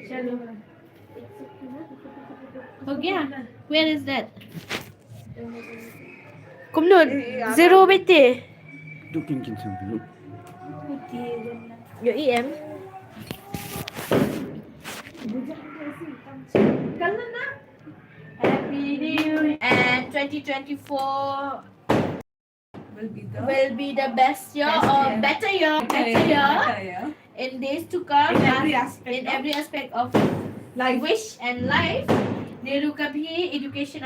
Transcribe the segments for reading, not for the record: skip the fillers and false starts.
चलो हो गया where is that kumnun zero bete Du kan kin sen dulu. yo em happy new and 2024 will be the best year or better year in days to come in every aspect of life wish and life Neru का भी education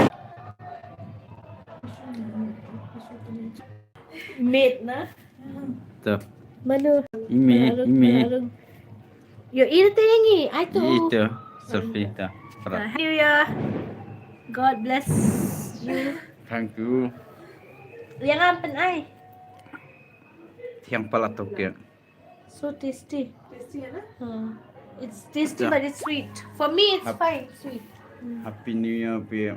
mate na Tuh. Manu Imi. yo ito yangi ay to Itu. Selfie tuh. Happy New Year God bless you Thank you. yang ampen ay Yang pala toke. so tasty it's tasty but it's sweet for me it's fine sweet Happy New Year pi.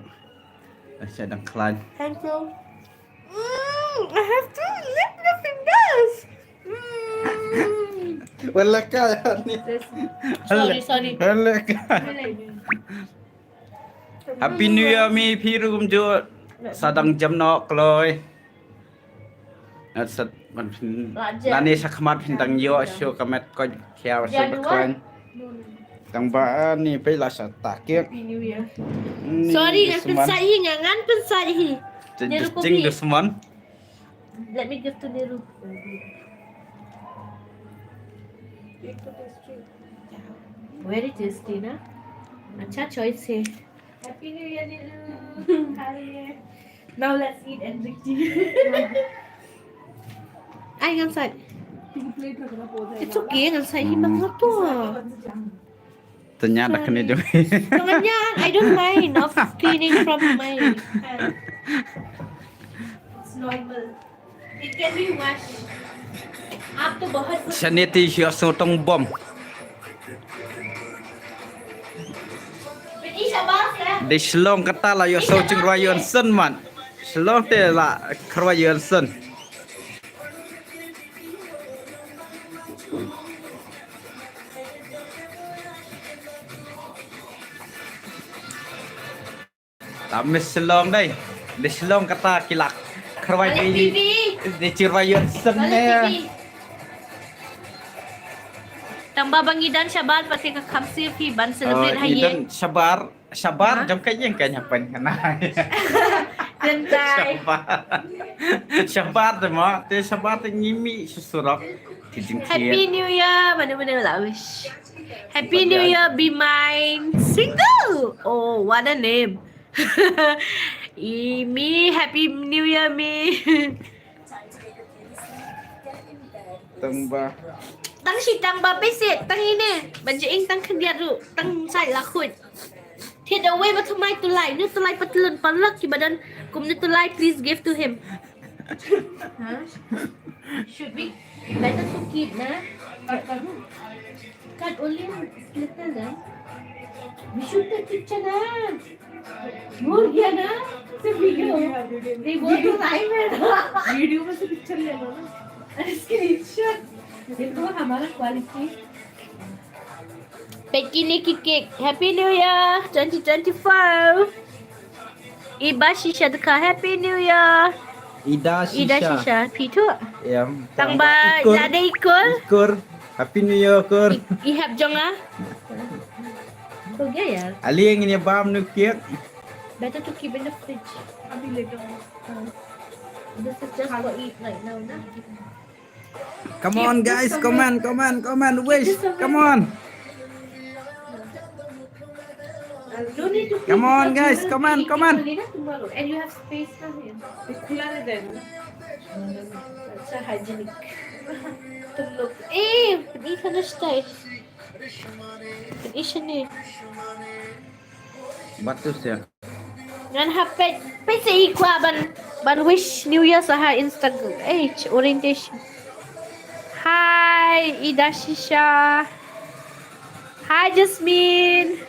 Sedang klan. thank you I have to lick the fingers Wala ka ni. sorry Wala ka. Happy New Year mi phi rum jo. Sadang jam nok loi. Sat man phin. Lani sakmat phin dang yo syo kamet ko kya sa bakwan. Tang ba ni pe la sa takek. Happy New Year sorry ngan pensai ngan pensai Neru Jing kopi. dusman. Let me give to Neru. Very tasty, na? अच्छा choice है. Happy New Year, Neru. Happy. Now let's eat and drink tea. Ay, ngang side. It's okay, ngang side himang na to. Ternyata kena jo. Tangannya, I don't mind of cleaning from my hand. It's normal. It can be washed. आप तो बहुत Saniti syo so tong bom. Ini sabar ya. Di Shlong kata la yo so chung rayon sun man. Shlong te la krayon sun. Tapi Shlong đây. Di Shlong kata kilak krawai Balik di pipi. di chirayon sun Balik ne. pipi. Tambah bangidan syabal pasti ke kamsir fi ban celebrate haye. Idan sabar jam kayeng kanya pen kana. Gentai. Sabar de ma te sabar te ngimi susurak kijing Happy New Year. Mana-mana lah wish. Happy New Year be mine single. Oh, what a name. Me Happy New Year me. Tamba Tang si tang ba pisit tang ini. Banjing tang kendia ru tang sai la khut. Thiệt away but to my to lie. Nu to lie patulun palak ki badan kum nu to lie please give to him. Huh? Should we better to keep na? Cut only little na. We should take picture na. More gya na. Se video. They go to live है ना. Video में से picture ले लो ना. Screenshot. देखो हमारा quality Becky Nikki Cake Happy New Year 2024 Iba Shisha Deka Happy New Year Ida Ida Shisha. Shisha Pitu Ya. Tang ba Lada ikul Ikur. Happy New Year kur. Ihap jonga Ho gaya yaar Ali yang ini bam nu kiek. Better to keep in the fridge Abhi later This is just for eat right now na Come on guys, comment. Wish. Come on. You need to Come on, because guys, you will come on, eat come on. equally na tomorrow and you have space na here खुला है then अच्छा hygienic तुम लोग eat na stay Isha ni Batus ya. Ngan hapet pe sa ikwa ban wish New Year sa ha Instagram orientation Hi Ida Shisha Hi Jasmine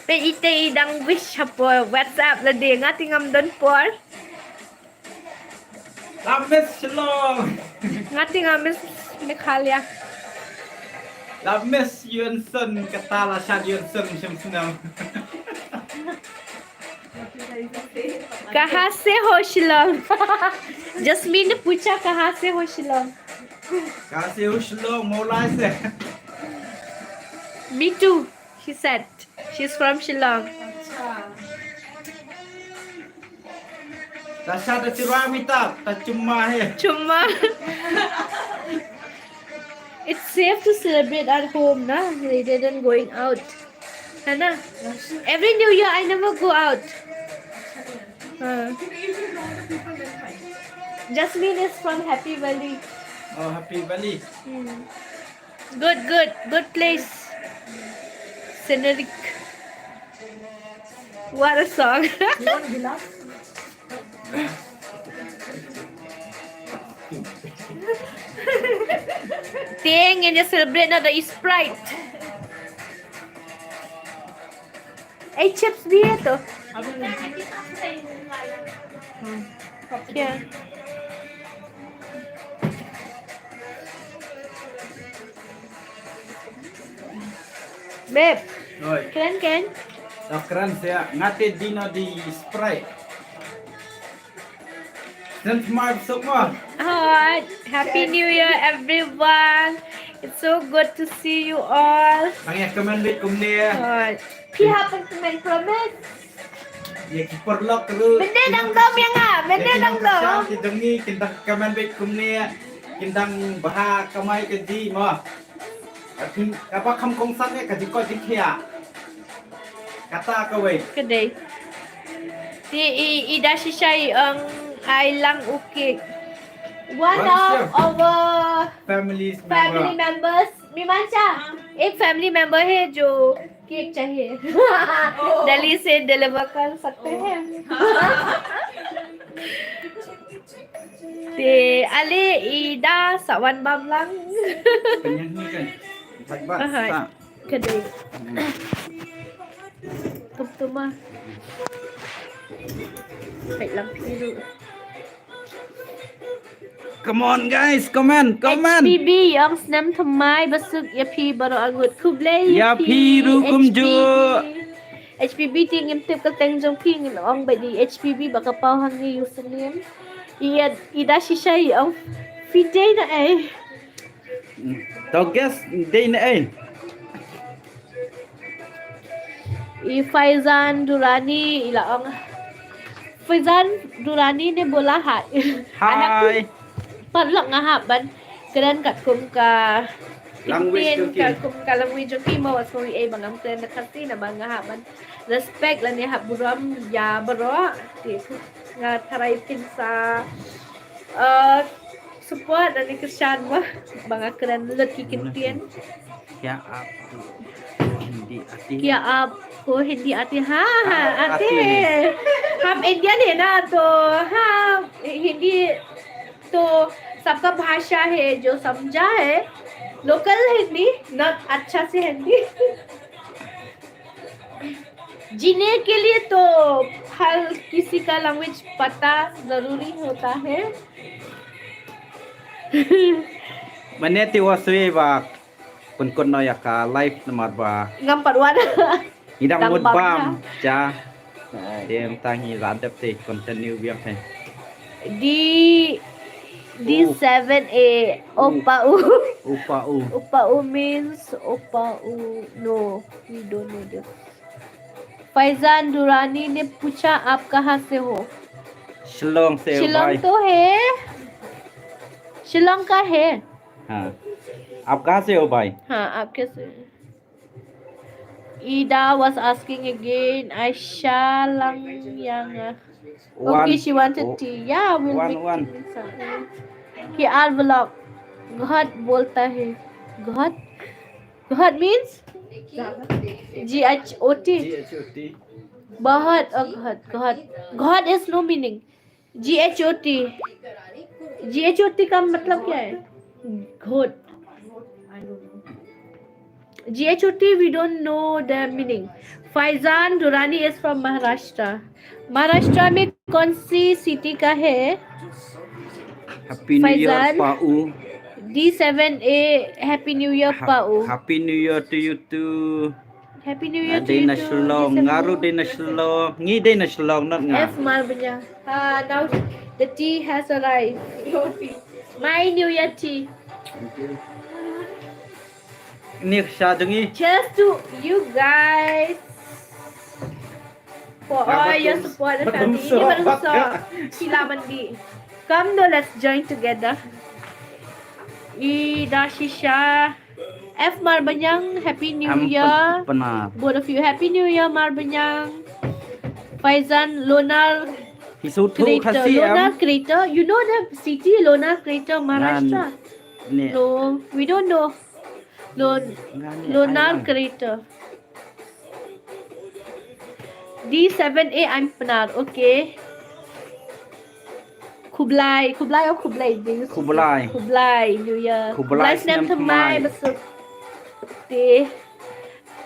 Pe ite idang wish po WhatsApp la de ngati ngam don por. Lamis Shalom. Ngati ngam Mekhalia. Lamis Yun Sun kata la Shad Yun Sun Shim Sunam. कहाँ से हो Shillong jasmine ने पूछा कहाँ से हो Shillong Kasi Shalom mulai se. Me too she said she's from Shillong Ta Shad Chira Mita ta cuma he. Chumma it's safe to celebrate at home na they didn't going out है ना every new year I never go out Jasmine is from Happy Valley Oh Happy Valley. Good place scenic what a song Ting and you celebrate na the Sprite Eh chips भी है तो क्या Babe Oi. keren Ta keren saya ngate dino di Sprite. Dan semua semua. Alright, Happy New Year everyone. It's so good to see you all. Banyak komen bit kumnia. Alright.พี่ฮับเป็นคอมเมนต์ promise Ya kiper lock terus. Benda dang dom yang ah, benda dang dom. Kita ni kita komen bit kumnia. Kita bahas kamai keji mah. Tapi apa kamu kongsan ni keji kau jikia. Kata kau wei. Kedai. Di ida shishay ang ay lang ukik. One of our Family family members मीमांसा एक family member है जो cake चाहिए दिल्ली से deliver कर सकते हैं ते ale ida sawan bamlang Penyanyi kan. Hebat. Ahai. Ha. kedai tum ah phải làm phiêu Come on guys, comment. HPB yang senam thamai basuk ya phi baro agut khuble Ya phi ru kum ju. HPB ting im tip ka teng jong phi ngim ong ba di HPB ba ka pau hang ni uslim iya ida shisha yang phi day na ai Tau guess day na eh. I Faizan Durani ilaong Faizan Durani ne bola hai Hi. Padlok nga haban kailan kat kum ka Language Ipin joki. ka kum ka language joki mo sorry ay bangam kailan na kasi na bang nga haban respect lan ya buram ya baro ti nga taray pin sa support dan ikasyan mo banga kailan lut kikintian Ya aku hindi ati. क्या आपको हिंदी आती हाँ हाँ, आते आती है। हैं हम इंडियन है ना तो हाँ हिंदी तो सबका भाषा है जो समझा है लोकल हिंदी न अच्छा से हिंदी जीने के लिए तो हर किसी का लैंग्वेज पता जरूरी होता है Mane ti waswe ba kun no ya ka live namat ba. ngam parwan Idang Dang mud bam bam cha. Dem tangi radap te continue biak te. di D7A Opa U Upa u. Opa U means Opa U no we don't know this Faizan Durrani ने पूछा आप कहाँ से हो Shalom se Shillong bhai. तो है शिलोंग का है हाँ. आप कहाँ से हो भाई? हाँ आप कैसे Ida was asking again Aisha lang yang okay she wanted tea yeah we'll make one. tea inside. कि आर ब्लॉग घट बोलता है घट मीन्स GHOT बहुत घट इज नो मीनिंग GHOT का मतलब क्या है घोट GHOT we don't know the meaning Faizan Durrani is from Maharashtra. Maharashtra में कौन सी सिटी का है? Happy New Year Faizan. Pak U. D7A Happy New Year Pak U. Happy New Year to you too. Happy New Year to Day you na too. shalom. D7A. Ngaru day na shalom. Ngi day na shalom not nga. F Marbanya. Now the tea has arrived. My New Year tea. Ni sha jangi. Cheers to you guys for all your support and family. Ini baru so sila mandi. Come though, let's join together. Ida Shisha, F Marbanyang, Happy New Year. Benar. Both of you, Happy New Year Marbanyang. Faizan Lonar Hisutu Crater. kasih Lonar Crater. You know the city Lonar Crater, Maharashtra? Ni. No, we don't know. Lonar Crater. D7A, I'm Panar. Okay. Kublai or Kublai? Kublai. Kublai, New Year. Kublai Snap Snap Thamai, Thamai. Besuk. Okay.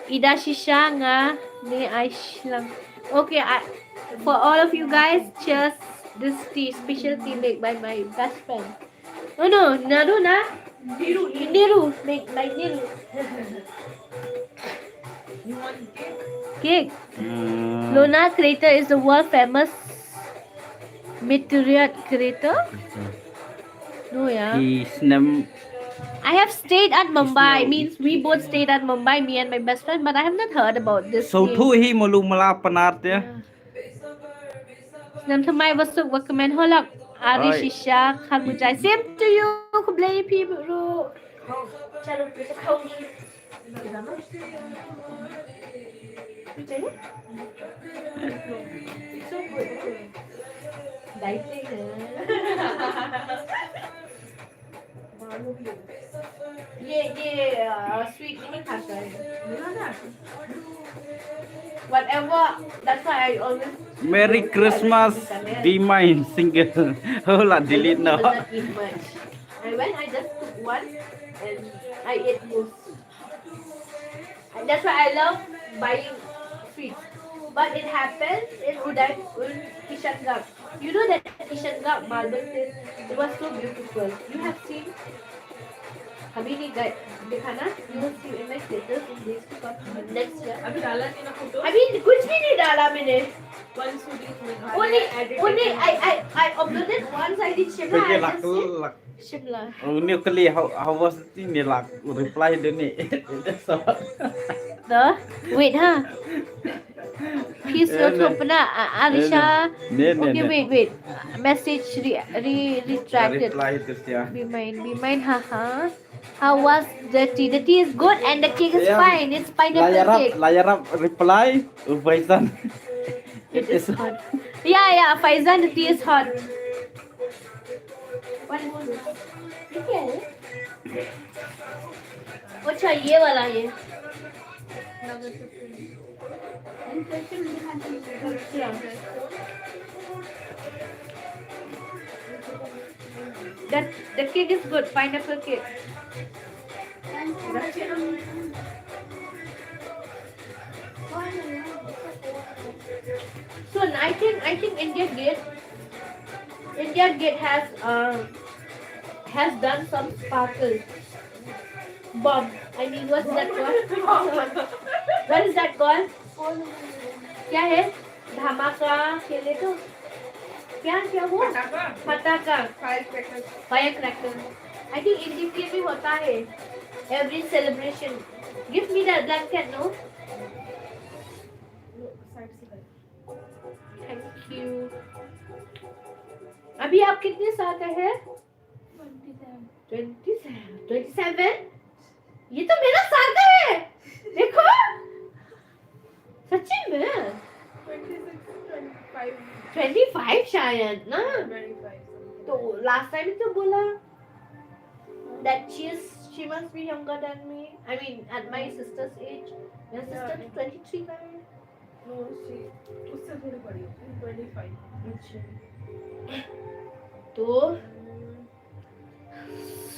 Ida Shisha nga, ni Aishlang. Okay, for all of you guys, cheers. This tea, special tea made by my best friend. No, Naru na? Niru. Make by Niru. You want cake? Cake. Hmm. Lunar crater is the world famous meteorite crater. No, yeah. His name I have stayed at Mumbai. no- Means we both stayed at Mumbai, me and my best friend. But I have not heard about this. Sautu hi malu mala panar dia. Nam thamai wasuk wakamen holak. Ari Oi. Shisha Khan Mujai. Same to you. Kublai people. Chalo, bisa kau ni. So good. Lighting. ये sweet नहीं खाता है. Whatever. That's why I always. Merry Christmas. Be mine single. Hola delete I now. does not eat much. I just took one and I ate most. And that's why I love buying sweets. But it happens in Kishangap. You know that Kishangap marble place, it was so beautiful. You have seen Habini guy दिखाना, you will see in my status in this next year. अभी डाला नहीं ना photo? अभी कुछ भी नहीं डाला मैंने. One suit Only I uploaded once. I did Shimla. Pergi I lak just did lak. Shimla. Oh ni kali how was ni lak reply dia ni. That's all. The wait, huh? Please don't open up. Alisha. Okay, wait. Message retracted. Reply tu dia. Be mine, haha. How was the tea? The tea is good and the cake is Yeah. fine. It's pineapple cake. Layar up reply. Faizan. It is hot. Yeah, Faizan, the tea is hot. One more. ठीक है. अच्छा ये वाला ये. That the cake is good, pineapple cake. So I think India Gate has done some sparkle bomb. I mean, what's that called? What is that called? क्या है? धमाका खेले तो क्या हुआ? पटाखा. Firecracker. I think India Gate में होता है. Every celebration. Give me that blanket, no? Thank you. अभी आप कितने साल का है? 27? ये तो मेरा साल का है. देखो. सच्ची में? 25 शायद ना. तो last time तो बोला that she must be younger than me. I mean at my sister's age. My sister is 23 का है. No, उससे थोड़ी बड़ी होगी, 25. तो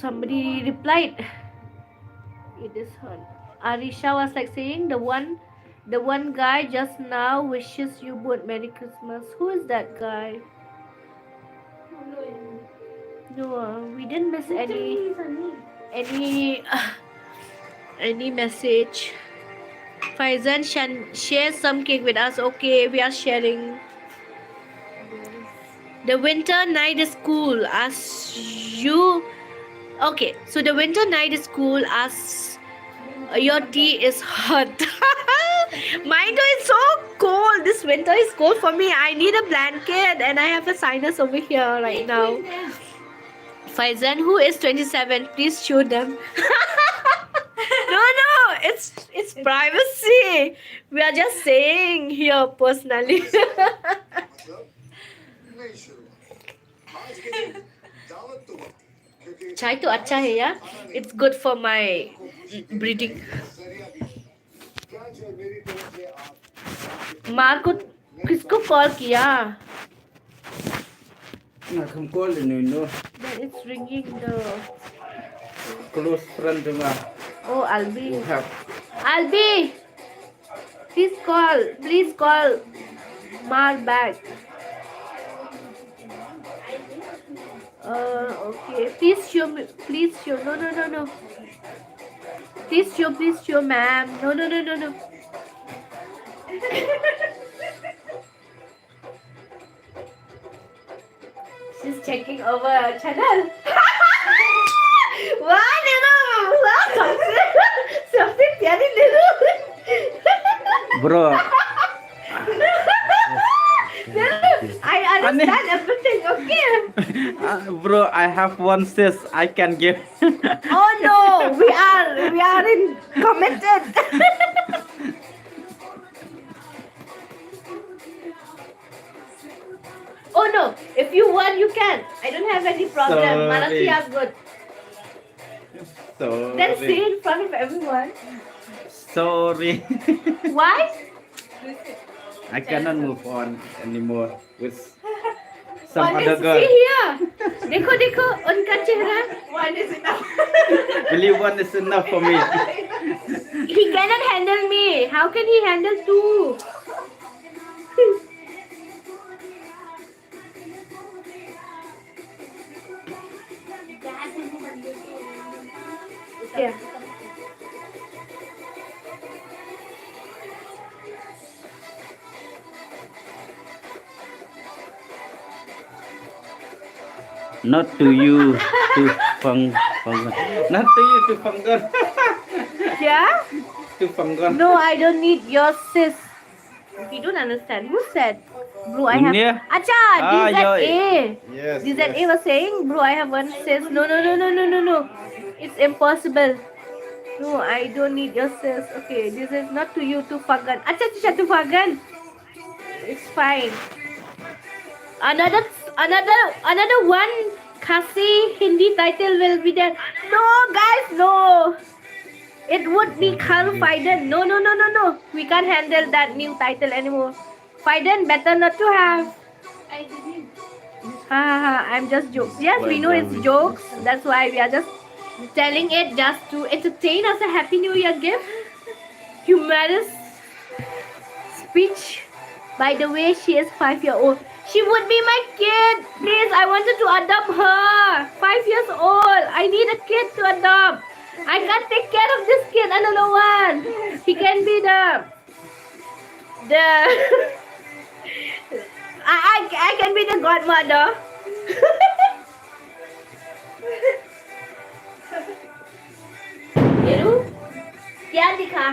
somebody replied, it is her. Arisha was like saying the one The one guy just now wishes you both Merry Christmas. Who is that guy? No, we didn't miss any any message. Faizan share some cake with us. Okay, we are sharing. The winter night is cool. As you. Okay, so the winter night is cool as your tea is hot. Mine is so cold. This winter is cold for me. I need a blanket and I have a sinus over here right now. Faizan, who is 27, please show them. No, it's privacy. We are just saying here personally. चाय तो अच्छा है यार. It's good for my breathing. मार को किसको call किया? Không có lời nữa nữa. Then it's ringing the. Close friend juga. Oh, Albi. You have. Albi, please call Mar back. Okay. Please show me. Please show. No. Please show, ma'am. No. She's checking over our channel. Why, Niru? Something very little. Bro. I understand everything, okay? Bro, I have one sis I can give. Oh no, we are in committed. Oh no, if you want, you can. I don't have any problem. Sorry. Marathi are good. Sorry. Then say in front of everyone. Sorry. Why? I cannot move on anymore with some One other is girl. see here. देखो उनका चेहरा. One is enough. Believe one is enough for me. He cannot handle me. How can he handle two? Yeah. Not to you, to Fungan. Not to you, to Fungan. Yeah? To Fungan. No, I don't need your sis. You don't understand. Who said? Bro, I have. India? Acha, DZA. Yes. DZA was saying, bro, I have one sis. No. It's impossible. No, I don't need your sis. Okay, this is not to you, to Fagan. Acha, to Fagan. It's fine. Another one Kasi Hindi title will be there. No, guys, no. It would be Kal Faidan. No. We can't handle that new title anymore. Faidan, better not to have. I didn't. I'm just jokes. Yes, we know it's jokes. That's why we are just telling it just to entertain us a Happy New Year gift. Humorous speech. By the way, she is 5-year-old. She would be my kid. Please, I wanted to adopt her. 5 years old. I need a kid to adopt. I can't take care of this kid, another one. He can be the I can be the godmother. Niru, क्या दिखा?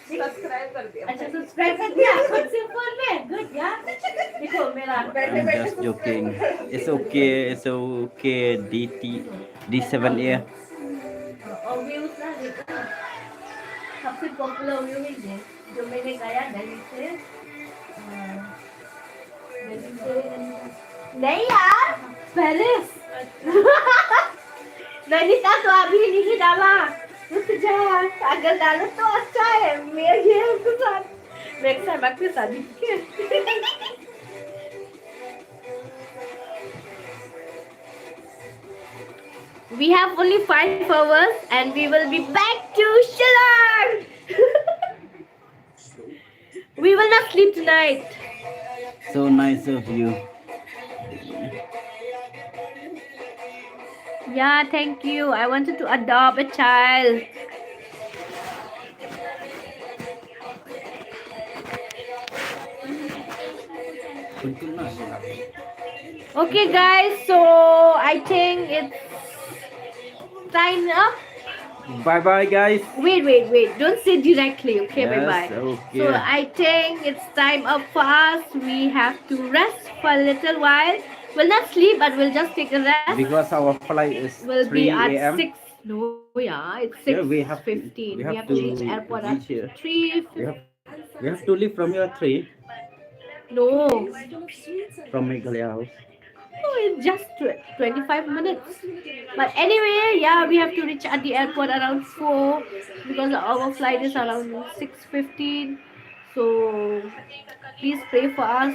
Subscribe कर दिया. अच्छा subscribe कर दिया खुद से phone में. गुड यार. देखो मेरा. I'm just joking. It's okay. D7A. और व्यूज ना देखो. सबसे पॉपुलर व्यू है जो मैंने गाया दिल्ली से. नहीं यार, पेरिस. नैनीताल तो अभी नहीं डाला. रुक जा, अगर डालो तो अच्छा है. मैं ये उसके साथ नेक्स्ट टाइम आपके शादी के. We have only 5 hours and we will be back to Shillong. we will not sleep tonight. So nice of you. Yeah, thank you. I wanted to adopt a child. Okay, guys. So I think it's time up. Bye bye, guys. Wait. Don't say directly. Okay, Yes, bye bye. okay. So I think it's time up for us. We have to rest for a little while. We'll not sleep, but we'll just take a rest. Because our flight is We'll 3 be at a.m. 6. No, yeah, it's Yeah, 6:15. we We have to reach airport at reach here. 3. We have to leave from your 3 No, from Meghalaya house. oh, it's just 25 minutes. But anyway, yeah, we have to reach at the airport around 4 because our flight is around 6:15. So please pray for us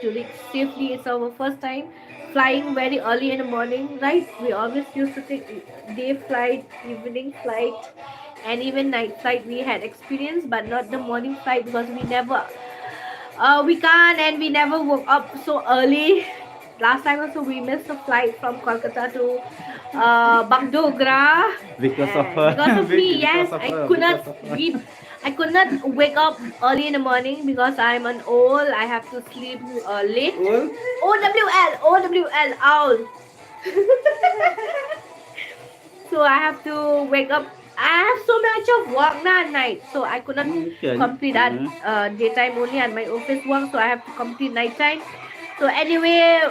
to reach safely. It's our first time flying very early in the morning, right? We always used to take day flight, evening flight, and even night flight. We had experience, but not the morning flight because we can't and we never woke up so early. Last time also we missed a flight from Kolkata to Bagdogra. Because of And her. because of me, Because yes, of I her, could because not of her. sleep. I could not wake up early in the morning because I'm an owl. I have to sleep late. Well, OWL, owl. So I have to wake up. I have so much of work now at night, so I could not okay. complete at daytime only at my office work. So I have to complete nighttime. So anyway,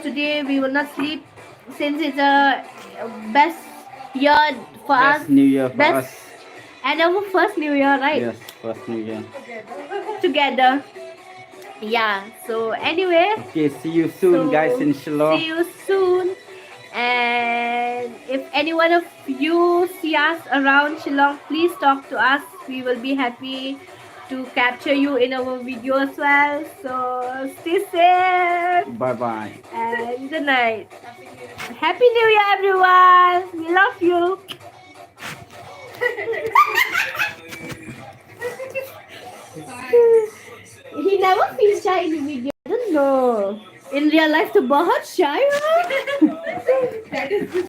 today we will not sleep since it's a best year for us. Best New Year for Best us. and our first New Year, right? Yes, first New Year. Together. Yeah. So anyway, Okay, see you soon, so guys, in Shillong. see you soon. And if any one of you see us around Shillong, please talk to us. We will be happy to capture you in our video as well. So stay safe Bye bye. and good night. Happy New Year, everyone. We love you. He never feels shy in the video. I don't know. In real life, तो बहुत shy है.